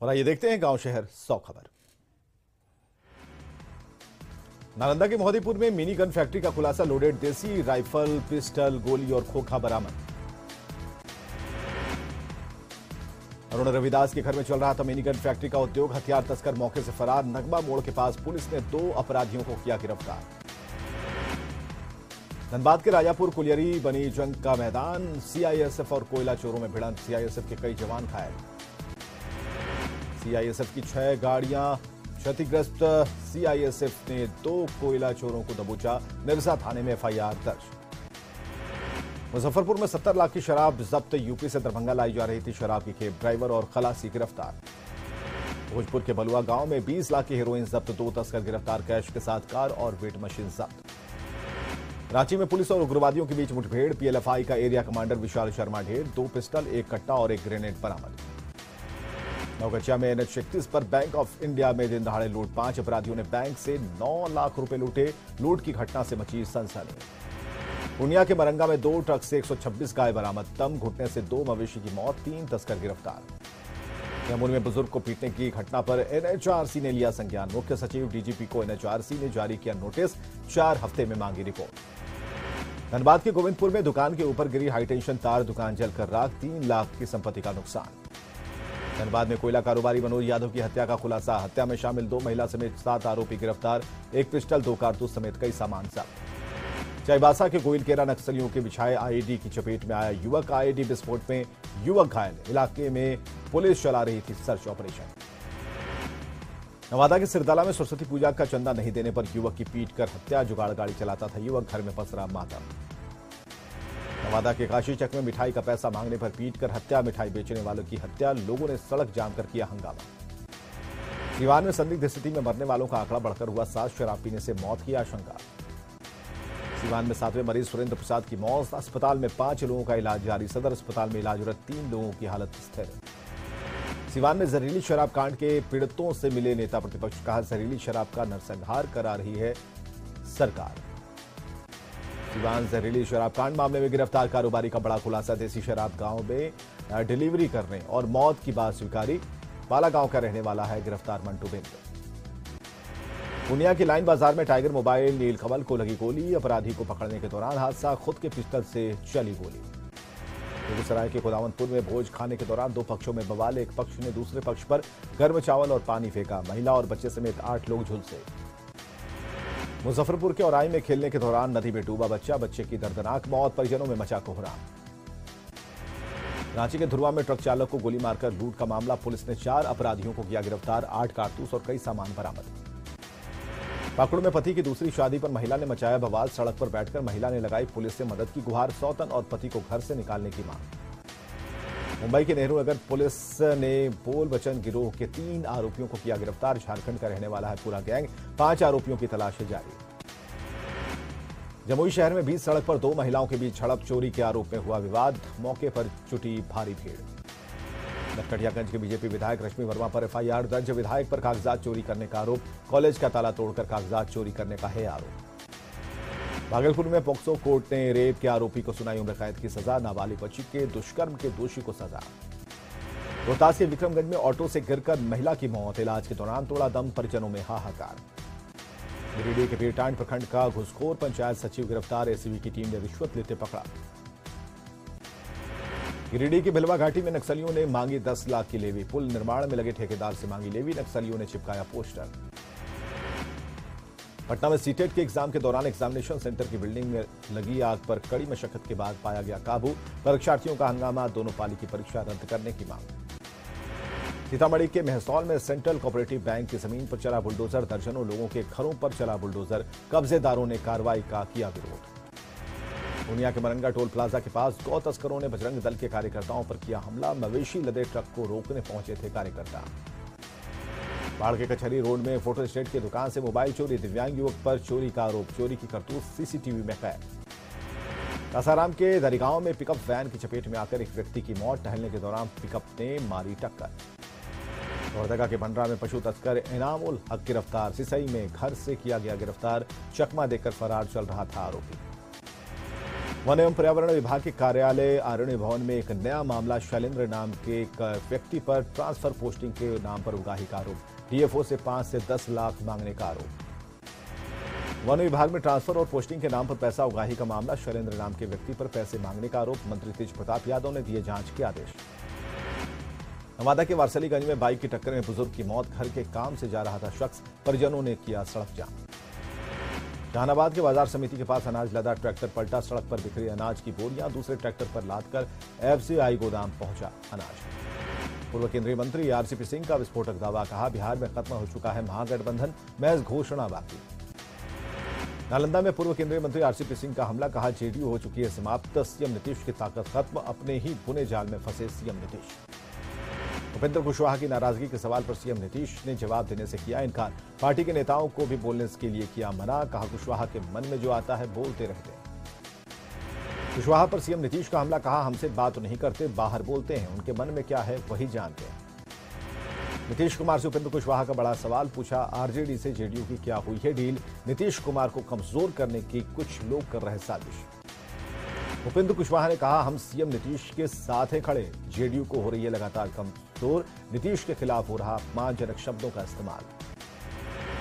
और आइए देखते हैं गांव शहर 100 खबर। नालंदा के मोहदीपुर में मिनी गन फैक्ट्री का खुलासा, लोडेड देसी राइफल, पिस्टल, गोली और खोखा बरामद। अरुण रविदास के घर में चल रहा था मिनी गन फैक्ट्री का उद्योग, हथियार तस्कर मौके से फरार। नगमा मोड़ के पास पुलिस ने 2 अपराधियों को किया गिरफ्तार। धनबाद के राजापुर कुलियरी बनी जंग का मैदान, सीआईएसएफ और कोयला चोरों में भिड़ंत, सीआईएसएफ के कई जवान घायल। सीआईएसएफ की 6 गाड़ियां क्षतिग्रस्त, सीआईएसएफ ने 2 कोयला चोरों को दबोचा, निरसा थाने में एफआईआर दर्ज। मुजफ्फरपुर में 70 लाख की शराब जब्त, यूपी से दरभंगा लाई जा रही थी शराब की खेप, ड्राइवर और खलासी गिरफ्तार। भोजपुर के बलुआ गांव में 20 लाख की हेरोइन जब्त, 2 तस्कर गिरफ्तार, कैश के साथ कार और वेट मशीन जब्त। रांची में पुलिस और उग्रवादियों के बीच मुठभेड़, पीएलएफआई का एरिया कमांडर विशाल शर्मा ढेर, 2 पिस्टल, 1 कट्टा और 1 ग्रेनेड बरामद। नौगछिया में एनएच 31 पर बैंक ऑफ इंडिया में दिन दहाड़े लूट, 5 अपराधियों ने बैंक से 9 लाख रुपए लूटे, लूट की घटना से मची सनसनी। पूर्णिया के मरंगा में 2 ट्रक से 126 गाय बरामद, दम घुटने से 2 मवेशी की मौत, 3 तस्कर गिरफ्तार। कैमूर में बुजुर्ग को पीटने की घटना पर एनएचआरसी ने लिया संज्ञान, मुख्य सचिव डीजीपी को एनएचआरसी ने जारी किया नोटिस, 4 हफ्ते में मांगी रिपोर्ट। धनबाद के गोविंदपुर में दुकान के ऊपर गिरी हाईटेंशन तार, दुकान जलकर राख, 3 लाख की संपत्ति का नुकसान। धनबाद में कोयला कारोबारी मनोज यादव की हत्या का खुलासा, हत्या में शामिल 2 महिला समेत 7 आरोपी गिरफ्तार, 1 पिस्टल, 2 कारतूस समेत कई सामान जब्त। चाईबासा के गोइलकेरा नक्सलियों के बिछाए आईईडी की चपेट में आया युवक, आईईडी विस्फोट में युवक घायल, इलाके में पुलिस चला रही थी सर्च ऑपरेशन। नवादा के सिरदला में सरस्वती पूजा का चंदा नहीं देने पर युवक की पीट कर हत्या, जुगाड़ गाड़ी चलाता था युवक, घर में पसरा मातम। नवादा के काशीचक में मिठाई का पैसा मांगने पर पीट कर हत्या, मिठाई बेचने वालों की हत्या, लोगों ने सड़क जाम कर किया हंगामा। सीवान में संदिग्ध स्थिति में मरने वालों का आंकड़ा बढ़कर हुआ 7, शराब पीने से मौत की आशंका। सीवान में 7वें मरीज सुरेंद्र प्रसाद की मौत, अस्पताल में 5 लोगों का इलाज जारी, सदर अस्पताल में इलाजरत 3 लोगों की हालत स्थिर। सीवान में जहरीली शराब कांड के पीड़ितों से मिले नेता प्रतिपक्ष, कहा जहरीली शराब का नरसंहार करा रही है सरकार। सीवान जहरीली शराब कांड मामले में गिरफ्तार कारोबारी का बड़ा खुलासा, देसी शराब गांव में डिलीवरी करने और मौत की बात स्वीकारी, बाला गांव का रहने वाला है गिरफ्तार मंटू बिंद। पूर्णिया की लाइन बाजार में टाइगर मोबाइल नीलकमल को लगी गोली, अपराधी को पकड़ने के दौरान हादसा, खुद के पिस्टल से चली गोली। बेगूसराय के खुदावंतपुर में भोज खाने के दौरान 2 पक्षों में बवाल, एक पक्ष ने दूसरे पक्ष पर गर्म चावल और पानी फेंका, महिला और बच्चे समेत 8 लोग झुलसे। मुजफ्फरपुर के औराई में खेलने के दौरान नदी में डूबा बच्चा, बच्चे की दर्दनाक मौत, परिजनों में मचा कोहराम। रांची के धुरवा में ट्रक चालक को गोली मारकर लूट का मामला, पुलिस ने 4 अपराधियों को किया गिरफ्तार, 8 कारतूस और कई सामान बरामद। पाकुड़ में पति की दूसरी शादी पर महिला ने मचाया बवाल, सड़क पर बैठकर महिला ने लगाई पुलिस से मदद की गुहार, सौतन और पति को घर से निकालने की मांग। मुंबई के नेहरू नगर पुलिस ने बोल बचन गिरोह के 3 आरोपियों को किया गिरफ्तार, झारखंड का रहने वाला है पूरा गैंग, 5 आरोपियों की तलाश जारी। जमुई शहर में बीच सड़क पर 2 महिलाओं के बीच झड़प, चोरी के आरोप में हुआ विवाद, मौके पर जुटी भारी भीड़। नरकटियागंज के बीजेपी विधायक रश्मि वर्मा पर एफआईआर दर्ज, विधायक पर कागजात चोरी करने का आरोप, कॉलेज का ताला तोड़कर कागजात चोरी करने का है आरोप। भागलपुर में पोक्सो कोर्ट ने रेप के आरोपी को सुनाई उम्र कैद की सजा, नाबालिग बच्ची के दुष्कर्म के दोषी को सजा। रोहतास के विक्रमगंज में ऑटो से गिरकर महिला की मौत, इलाज के दौरान तोड़ा दम, परिजनों में हाहाकार। गिरिडीह के पीरटांड प्रखंड का घुसखोर पंचायत सचिव गिरफ्तार, एसीबी की टीम ने रिश्वत लेते पकड़ा। गिरिडीह की भिलवा घाटी में नक्सलियों ने मांगी 10 लाख की लेवी, पुल निर्माण में लगे ठेकेदार से मांगी लेवी, नक्सलियों ने चिपकाया पोस्टर। पटना में सीटेट के एग्जाम के दौरान एग्जामिनेशन सेंटर की बिल्डिंग में लगी आग पर कड़ी मशक्कत के बाद पाया गया काबू, परीक्षार्थियों का हंगामा, दोनों पाली की परीक्षा रद्द करने की मांग। सीतामढ़ी के मेहसौल में सेंट्रल कोऑपरेटिव बैंक की जमीन पर चला बुलडोजर, दर्जनों लोगों के घरों पर चला बुलडोजर, कब्जेदारों ने कार्रवाई का किया विरोध। पूर्णिया के मरंगा टोल प्लाजा के पास गौ तस्करों ने बजरंग दल के कार्यकर्ताओं पर किया हमला, मवेशी लदे ट्रक को रोकने पहुंचे थे कार्यकर्ता। बाढ़ के कचहरी रोड में फोटो स्टेट की दुकान से मोबाइल चोरी, दिव्यांग युवक पर चोरी का आरोप, चोरी की करतूत सीसीटीवी में कैद। कासाराम के दरिगांव में पिकअप वैन की चपेट में आकर एक व्यक्ति की मौत, टहलने के दौरान पिकअप ने मारी टक्कर। लोहरदगा के बंडरा में पशु तस्कर इनामुल हक गिरफ्तार, सिसई में घर से किया गया गिरफ्तार, चकमा देकर फरार चल रहा था आरोपी। वन एवं पर्यावरण विभाग के कार्यालय आरण्य भवन में एक नया मामला। शैलेंद्र नाम के एक व्यक्ति पर ट्रांसफर पोस्टिंग के नाम पर उगाही का आरोप। डीएफओ से 5 से 10 लाख मांगने का आरोप। वन विभाग में ट्रांसफर और पोस्टिंग के नाम पर पैसा उगाही का मामला। शैलेंद्र नाम के व्यक्ति पर पैसे मांगने का आरोप। मंत्री तेज प्रताप यादव ने दिए जांच के आदेश। नवादा के वारसलीगंज में बाइक की टक्कर में बुजुर्ग की मौत। घर के काम से जा रहा था शख्स, परिजनों ने किया सड़क जाम। जहानाबाद के बाजार समिति के पास अनाज लदा ट्रैक्टर पलटा। सड़क पर बिखरी अनाज की बोरियां दूसरे ट्रैक्टर पर लादकर एफसीआई गोदाम पहुंचा अनाज। पूर्व केंद्रीय मंत्री आरसीपी सिंह का विस्फोटक दावा। कहा, बिहार में खत्म हो चुका है महागठबंधन, महज घोषणा बाकी। नालंदा में पूर्व केंद्रीय मंत्री आरसीपी सिंह का हमला। कहा, जेडीयू हो चुकी है समाप्त, सीएम नीतीश की ताकत खत्म, अपने ही बुने जाल में फंसे सीएम नीतीश। उपेंद्र कुशवाहा की नाराजगी के सवाल पर सीएम नीतीश ने जवाब देने से किया इनकार। पार्टी के नेताओं को भी बोलने के लिए किया मना। कहा, कुशवाहा के मन में जो आता है बोलते रहते हैं। कुशवाहा पर सीएम नीतीश का हमला। कहा, हमसे बात नहीं करते, बाहर बोलते हैं, उनके मन में क्या है वही जानते हैं। नीतीश कुमार से उपेंद्र कुशवाहा का बड़ा सवाल पूछा। आरजेडी से जेडीयू की क्या हुई है डील? नीतीश कुमार को कमजोर करने की कुछ लोग कर रहे साजिश। उपेंद्र कुशवाहा ने कहा, हम सीएम नीतीश के साथ हैं खड़े, जेडीयू को हो रही है लगातार कमजोर, नीतीश के खिलाफ हो रहा अपमानजनक शब्दों का इस्तेमाल।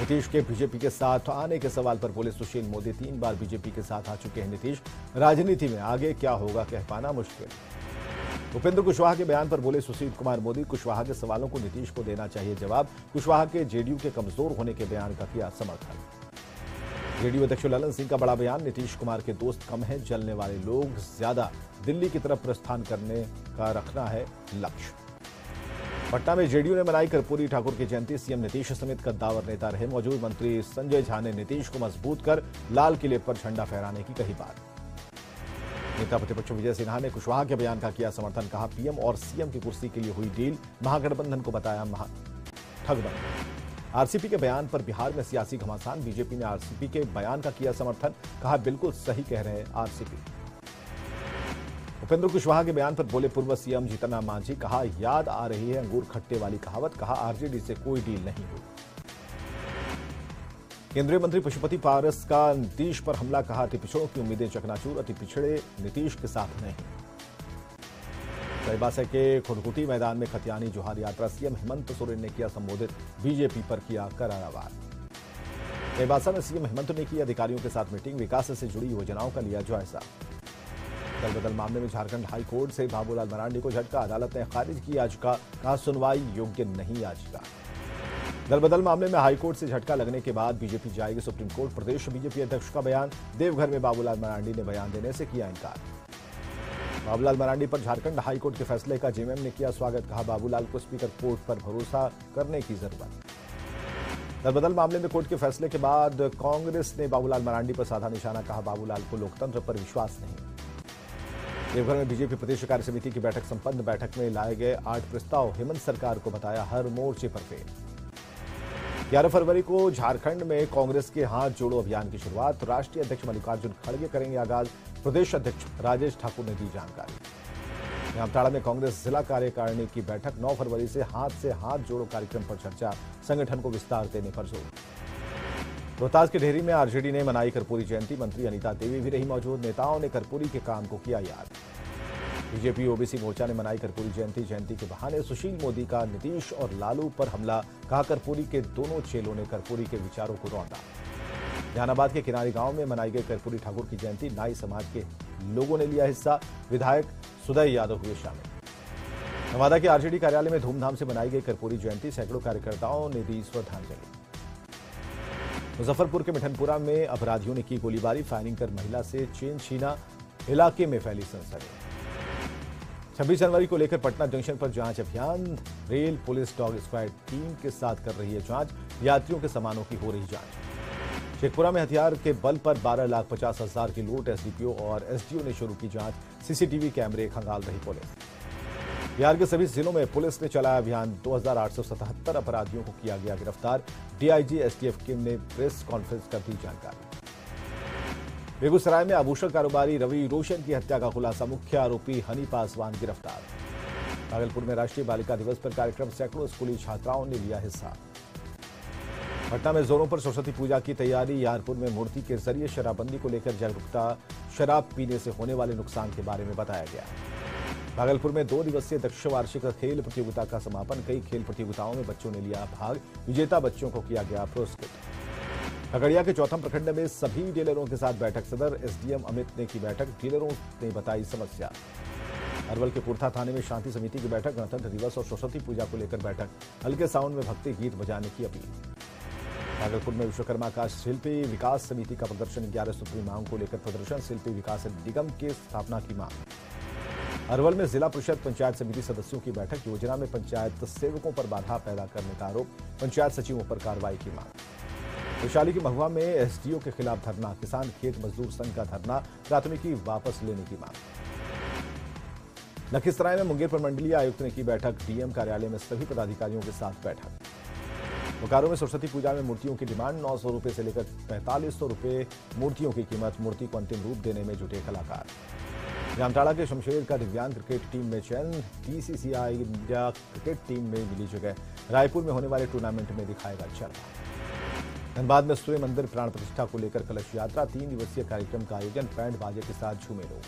नीतीश के बीजेपी के साथ आने के सवाल पर बोले सुशील मोदी, 3 बार बीजेपी के साथ आ चुके हैं नीतीश, राजनीति में आगे क्या होगा कह पाना मुश्किल। उपेंद्र कुशवाहा के बयान पर बोले सुशील कुमार मोदी, कुशवाहा के सवालों को नीतीश को देना चाहिए जवाब। कुशवाहा के जेडीयू के कमजोर होने के बयान का किया समर्थन। जेडीयू अध्यक्ष ललन सिंह का बड़ा बयान। नीतीश कुमार के दोस्त कम हैं, जलने वाले लोग ज्यादा, दिल्ली की तरफ प्रस्थान करने का रखना है लक्ष्य। पटना में जेडीयू ने मनाई कर्पूरी ठाकुर की जयंती। सीएम नीतीश समेत कद्दावर नेता रहे मौजूद। मंत्री संजय झा ने नीतीश को मजबूत कर लाल किले पर झंडा फहराने की कही बात। नेता प्रतिपक्ष विजय सिन्हा ने कुशवाहा के बयान का किया समर्थन। कहा, पीएम और सीएम की कुर्सी के लिए हुई डील, महागठबंधन को बताया ठगबंधन। आरसीपी के बयान पर बिहार में सियासी घमासान। बीजेपी ने आरसीपी के बयान का किया समर्थन। कहा, बिल्कुल सही कह रहे हैं आरसीपी। उपेंद्र कुशवाहा के बयान पर बोले पूर्व सीएम जीतन मांझी। कहा, याद आ रही है अंगूर खट्टे वाली कहावत। कहा, आरजेडी से कोई डील नहीं हुई। केंद्रीय मंत्री पशुपति पारस का नीतीश पर हमला। कहा, अति पिछड़ों की उम्मीदें चकनाचूर, अति पिछड़े नीतीश के साथ नहीं। चाईबासा के खुड़कुटी मैदान में खतियानी जोहार यात्रा। सीएम हेमंत सोरेन ने किया संबोधित। बीजेपी पर किया करारा वार। चाईबासा में सीएम हेमंत ने की अधिकारियों के साथ मीटिंग। विकास से जुड़ी योजनाओं का लिया जायजा। दल बदल मामले में झारखंड हाई कोर्ट से बाबूलाल मरांडी को झटका। अदालत ने खारिज की याचिका। कहा, सुनवाई योग्य नहीं याचिका। दल बदल मामले में हाईकोर्ट से झटका लगने के बाद बीजेपी जाएगी सुप्रीम कोर्ट। प्रदेश बीजेपी अध्यक्ष का बयान। देवघर में बाबूलाल मरांडी ने बयान देने से किया इनकार। बाबूलाल मरांडी पर झारखंड हाईकोर्ट के फैसले का जेएमएम ने किया स्वागत। कहा, बाबूलाल को स्पीकर कोर्ट पर भरोसा करने की जरूरत। दल बदल मामले में कोर्ट के फैसले के बाद कांग्रेस ने बाबूलाल मरांडी पर साधा निशाना। कहा, बाबूलाल को लोकतंत्र पर विश्वास नहीं। देवघर में बीजेपी प्रदेश कार्य समिति की बैठक संपन्न। बैठक में लाए गए 8 प्रस्ताव हेमंत सरकार को बताया हर मोर्चे पर फेल। 11 फरवरी को झारखंड में कांग्रेस के हाथ जोड़ो अभियान की शुरुआत। राष्ट्रीय अध्यक्ष मल्लिकार्जुन खड़गे करेंगे आगाज। प्रदेश अध्यक्ष राजेश ठाकुर ने दी जानकारी। जामताड़ा में कांग्रेस जिला कार्यकारिणी की बैठक। 9 फरवरी से हाथ जोड़ो कार्यक्रम पर चर्चा। संगठन को विस्तार देने पर जोर। रोहतास के ढेरी में आरजेडी ने मनाई कर्पूरी जयंती। मंत्री अनीता देवी भी रही मौजूद। नेताओं ने कर्पूरी के काम को किया याद। बीजेपी ओबीसी मोर्चा ने मनाई कर्पूरी जयंती। जयंती के बहाने सुशील मोदी का नीतीश और लालू पर हमला। कहा, कर्पूरी के दोनों चेलों ने कर्पूरी के विचारों को रौंदा। जहानाबाद के किनारी गांव में मनाई गई कर्पूरी ठाकुर की जयंती। नाई समाज के लोगों ने लिया हिस्सा। विधायक सुदय यादव हुए शामिल। नवादा के आरजेडी कार्यालय में धूमधाम से मनाई गई कर्पूरी जयंती। सैकड़ों कार्यकर्ताओं ने दी श्रद्धांजलि। मुजफ्फरपुर के मिठनपुरा में अपराधियों ने की गोलीबारी। फायरिंग कर महिला से चेन छीना। इलाके में फैली सनसनी। 26 जनवरी को लेकर पटना जंक्शन पर जांच अभियान। Rail police dog squad team के साथ कर रही है जांच। यात्रियों के सामानों की हो रही जांच। शेखपुरा में हथियार के बल पर 12,50,000 की लूट। एसडीपीओ और एसडीओ ने शुरू की जांच। सीसीटीवी कैमरे खंगाल रही पुलिस। बिहार के सभी जिलों में पुलिस ने चलाया अभियान। 2877 अपराधियों को किया गया गिरफ्तार। डीआईजी एसटीएफ टीम ने प्रेस कॉन्फ्रेंस कर दी जानकारी। बेगूसराय में आभूषण कारोबारी रवि रोशन की हत्या का खुलासा। मुख्य आरोपी हनी पासवान गिरफ्तार। भागलपुर में राष्ट्रीय बालिका दिवस पर कार्यक्रम। सैकड़ों स्कूली छात्राओं ने लिया हिस्सा। पटना में जोरों पर सरस्वती पूजा की तैयारी। यारपुर में मूर्ति के जरिए शराबबंदी को लेकर जागरूकता। शराब पीने से होने वाले नुकसान के बारे में बताया गया। भागलपुर में 2 दिवसीय दक्ष वार्षिक खेल प्रतियोगिता का समापन। कई खेल प्रतियोगिताओं में बच्चों ने लिया भाग। विजेता बच्चों को किया गया पुरस्कृत। खगड़िया के चौथम प्रखंड में सभी डीलरों के साथ बैठक। सदर एसडीएम अमित ने की बैठक। डीलरों ने बताई समस्या। अरवल के पुरथा थाने में शांति समिति की बैठक। गणतंत्र दिवस और सरस्वती पूजा को लेकर बैठक। हल्के साउंड में भक्ति गीत बजाने की अपील। भागलपुर में विश्वकर्मा का शिल्पी विकास समिति का प्रदर्शन। 11 सूत्री मांग को लेकर प्रदर्शन। शिल्पी विकास निगम की स्थापना की मांग। अरवल में जिला परिषद पंचायत समिति सदस्यों की बैठक। योजना में पंचायत सेवकों पर बाधा पैदा करने का आरोप। पंचायत सचिवों पर कार्रवाई की मांग। वैशाली की महुआ में एसडीओ के खिलाफ धरना। किसान खेत मजदूर संघ का धरना। प्राथमिकी वापस लेने की मांग। लखीसराय में मुंगेर प्रमंडलीय आयुक्त ने की बैठक। डीएम कार्यालय में सभी पदाधिकारियों के साथ बैठक। बोकारो में सरस्वती पूजा में मूर्तियों की डिमांड। 900 रुपए से लेकर 4500 रुपए मूर्तियों की कीमत। मूर्ति को अंतिम रूप देने में जुटे कलाकार। जामताड़ा के शमशेर का दिव्यांग क्रिकेट टीम में चयन। बीसीसीआई इंडिया क्रिकेट टीम में मिली जगह। रायपुर में होने वाले टूर्नामेंट में दिखाएगा चरखा। धनबाद में सूर्य मंदिर प्राण प्रतिष्ठा को लेकर कलश यात्रा। 3 दिवसीय कार्यक्रम का आयोजन। बैंड बाजे के साथ झूमे लोग।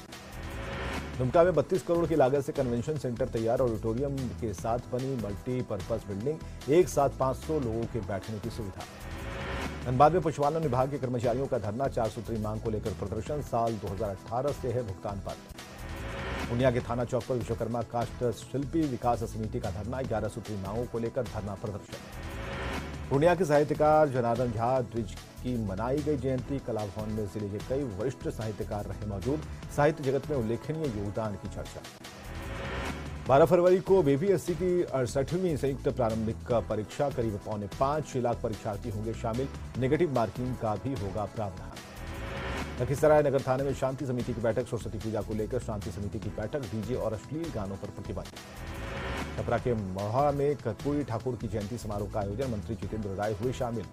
दुमका में 32 करोड़ की लागत से कन्वेंशन सेंटर तैयार। ऑडिटोरियम के साथ बनी मल्टीपर्पज बिल्डिंग। एक साथ 500 लोगों के बैठने की सुविधा। धनबाद में पशुपालन विभाग के कर्मचारियों का धरना। 4 सूत्री मांग को लेकर प्रदर्शन। साल 2018 से है भुगतान बंद। पूर्णिया के थाना चौक पर विश्वकर्मा काष्ठ शिल्पी विकास समिति का धरना। 11 सूत्री मांगों को लेकर धरना प्रदर्शन। पूर्णिया के साहित्यकार जनार्दन झा द्विज की मनाई गई जयंती। कला भवन में जिले के कई वरिष्ठ साहित्यकार रहे मौजूद। साहित्य जगत में उल्लेखनीय योगदान की चर्चा। 12 फरवरी को बीपीएससी की 68वीं संयुक्त प्रारंभिक परीक्षा। करीब 4.25 लाख परीक्षार्थी होंगे शामिल। नेगेटिव मार्किंग का भी होगा प्रावधान। लखीसराय नगर थाने में शांति समिति की बैठक। सरस्वती पूजा को लेकर शांति समिति की बैठक। डीजे और अश्लील गानों पर प्रतिबंध। छपरा के मढ़ा में कर्पूरी ठाकुर की जयंती समारोह का आयोजन। मंत्री जितेंद्र राय हुए शामिल।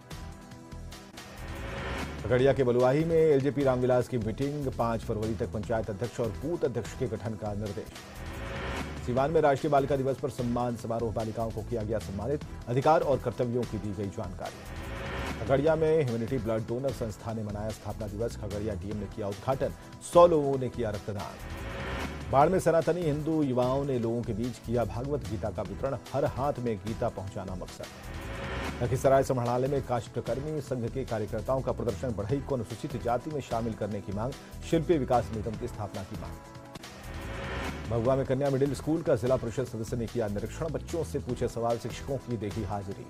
खगड़िया के बलुआही में एलजेपी रामविलास की मीटिंग। 5 फरवरी तक पंचायत अध्यक्ष और बूथ अध्यक्ष के गठन का निर्देश। सीवान में राष्ट्रीय बालिका दिवस पर सम्मान समारोह। बालिकाओं को किया गया सम्मानित। अधिकार और कर्तव्यों की दी गई जानकारी। खगड़िया में ह्यूमैनिटी ब्लड डोनर संस्था ने मनाया स्थापना दिवस। खगड़िया डीएम ने किया उद्घाटन। 100 लोगों ने किया रक्तदान। बाढ़ में सनातनी हिंदू युवाओं ने लोगों के बीच किया भागवत गीता का वितरण। हर हाथ में गीता पहुंचाना मकसद। लखीसराय समाहरणालय में काष्ठकर्मी संघ के कार्यकर्ताओं का प्रदर्शन। बढ़ई को अनुसूचित जाति में शामिल करने की मांग। शिल्पी विकास निगम की स्थापना की मांग। महुआ में कन्या मिडिल स्कूल का जिला परिषद सदस्य ने किया निरीक्षण। बच्चों से पूछे सवाल। शिक्षकों की देखी हाजिरी।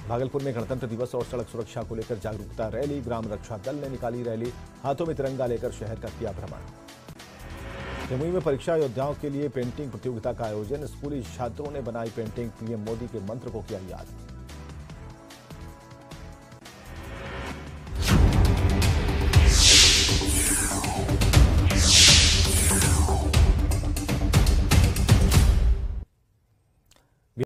भागलपुर में गणतंत्र दिवस और सड़क सुरक्षा को लेकर जागरूकता रैली। ग्राम रक्षा दल ने निकाली रैली। हाथों में तिरंगा लेकर शहर का किया भ्रमण। जमुई में परीक्षा योद्धाओं के लिए पेंटिंग प्रतियोगिता का आयोजन। स्कूली छात्रों ने बनाई पेंटिंग। पीएम मोदी के मंत्र को किया याद।